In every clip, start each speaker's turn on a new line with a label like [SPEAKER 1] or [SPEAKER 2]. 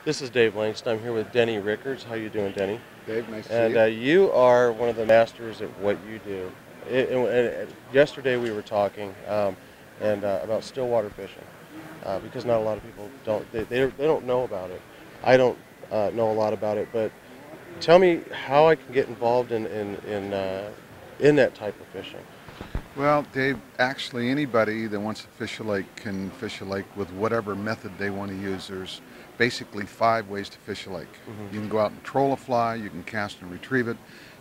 [SPEAKER 1] This is Dave Langston. I'm here with Denny Rickards. How you doing, Denny?
[SPEAKER 2] Dave, nice to see you.
[SPEAKER 1] You are one of the masters at what you do. Yesterday we were talking about stillwater fishing because not a lot of people they don't know about it. I don't know a lot about it, but tell me how I can get involved in that type of fishing.
[SPEAKER 2] Well, Dave, actually anybody that wants to fish a lake can fish a lake with whatever method they want to use. There's basically 5 ways to fish a lake. You can go out and troll a fly, you can cast and retrieve it,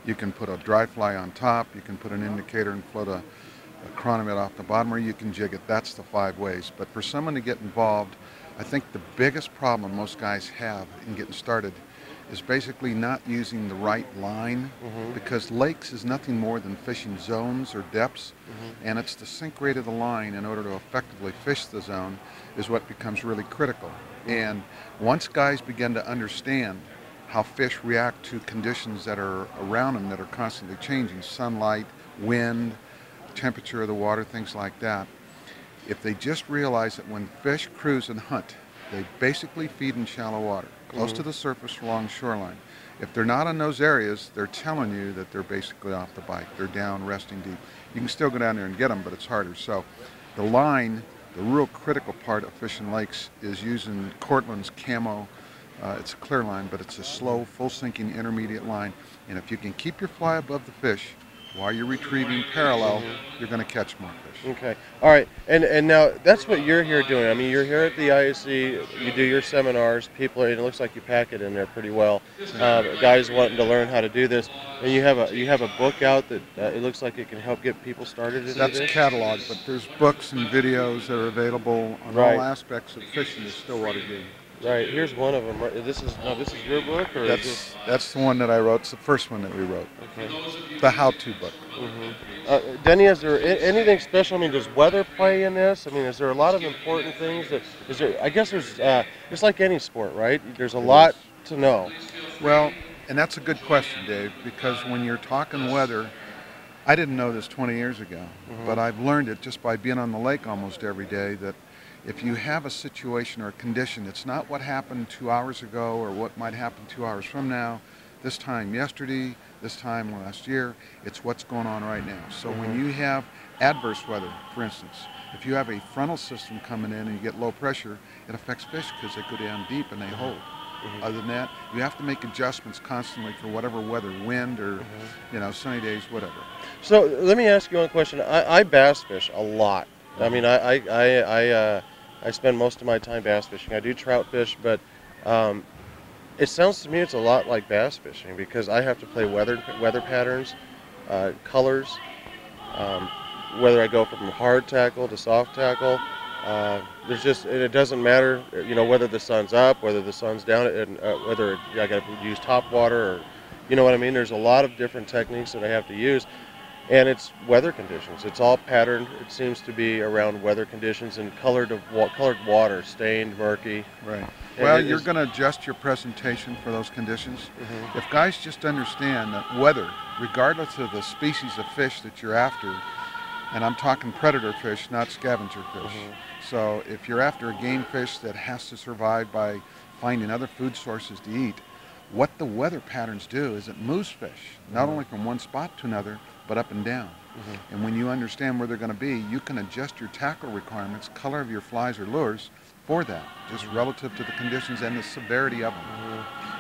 [SPEAKER 2] you can put a dry fly on top, you can put an indicator and float a chronometer off the bottom, or you can jig it. That's the 5 ways. But for someone to get involved, I think the biggest problem most guys have in getting started is basically not using the right line, because lakes is nothing more than fishing zones or depths, and it's the sink rate of the line in order to effectively fish the zone is what becomes really critical. And once guys begin to understand how fish react to conditions that are around them that are constantly changing, sunlight, wind, temperature of the water, things like that, if they just realize that when fish cruise and hunt, they basically feed in shallow water, close to the surface along shoreline. If they're not in those areas, they're telling you that they're basically off the bite. They're down, resting deep. You can still go down there and get them, but it's harder. So the line, the real critical part of fishing lakes, is using Cortland's camo. It's a clear line, but it's a slow, full sinking intermediate line. And if you can keep your fly above the fish while you're retrieving parallel, you're going to catch more fish.
[SPEAKER 1] Okay. All right. And now that's what you're here doing. I mean, you're here at the ISC. You do your seminars. People, it looks like you pack it in there pretty well. Guys wanting to learn how to do this, and you have a book out that it looks like it can help get people started.
[SPEAKER 2] That's a catalog, but there's books and videos that are available on all aspects of fishing the stillwater game.
[SPEAKER 1] Right, here's one of them. This is your book, or
[SPEAKER 2] that's the one that I wrote. It's the first one that we wrote.
[SPEAKER 1] Okay.
[SPEAKER 2] The how-to book.
[SPEAKER 1] Denny, is there anything special? I mean, does weather play in this? I mean, is there a lot of important things that? Is there? I guess there's. It's like any sport, right? There's a lot to know.
[SPEAKER 2] Well, and that's a good question, Dave, because when you're talking weather, I didn't know this 20 years ago, but I've learned it just by being on the lake almost every day that if you have a situation or a condition, it's not what happened 2 hours ago or what might happen 2 hours from now, this time yesterday, this time last year. It's what's going on right now. So when you have adverse weather, for instance, if you have a frontal system coming in and you get low pressure, it affects fish because they go down deep and they hold. Other than that, you have to make adjustments constantly for whatever weather, wind or sunny days, whatever. So
[SPEAKER 1] let me ask you one question. I bass fish a lot. I mean, I spend most of my time bass fishing. I do trout fish, but it sounds to me it's a lot like bass fishing because I have to play weather patterns, colors, whether I go from hard tackle to soft tackle. It doesn't matter, whether the sun's up, whether the sun's down, and whether I got to use top water, or, you know what I mean. There's a lot of different techniques that I have to use. And it's weather conditions. It's all patterned. It seems to be around weather conditions and colored water, stained, murky.
[SPEAKER 2] Right. Well, you're going to adjust your presentation for those conditions. If guys just understand that weather, regardless of the species of fish that you're after, and I'm talking predator fish, not scavenger fish. So if you're after a game fish that has to survive by finding other food sources to eat, what the weather patterns do is it moves fish, not only from one spot to another, but up and down. And when you understand where they're going to be, you can adjust your tackle requirements, color of your flies or lures for that, just relative to the conditions and the severity of them.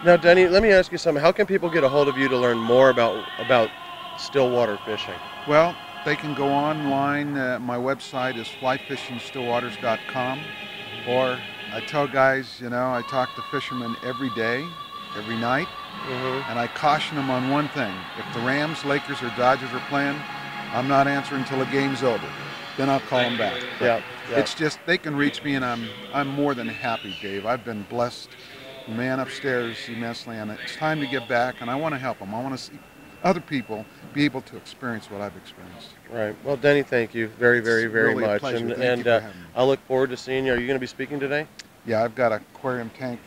[SPEAKER 1] Now, Denny, let me ask you something. How can people get a hold of you to learn more about stillwater fishing?
[SPEAKER 2] Well, they can go online. My website is flyfishingstillwaters.com, or I tell guys, I talk to fishermen every day, every night, and I caution them on one thing. If the Rams, Lakers, or Dodgers are playing, I'm not answering until the game's over. Then I'll call them back. It's just, they can reach me, and I'm more than happy, Dave. I've been blessed, man, upstairs immensely, and it's time to give back, and I want to help them. I want to see other people be able to experience what I've experienced.
[SPEAKER 1] Right. Well, Denny, thank you very, very, very much.
[SPEAKER 2] And
[SPEAKER 1] I look forward to seeing you. Are you going to be speaking today?
[SPEAKER 2] Yeah, I've got an aquarium tank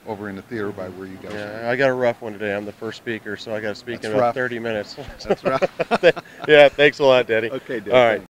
[SPEAKER 2] over in the theater by where you guys are.
[SPEAKER 1] I got a rough one today. I'm the first speaker, so I got to speak in about 30 minutes.
[SPEAKER 2] That's right.
[SPEAKER 1] Yeah, thanks a lot, Denny.
[SPEAKER 2] Okay, Dave.
[SPEAKER 1] All right.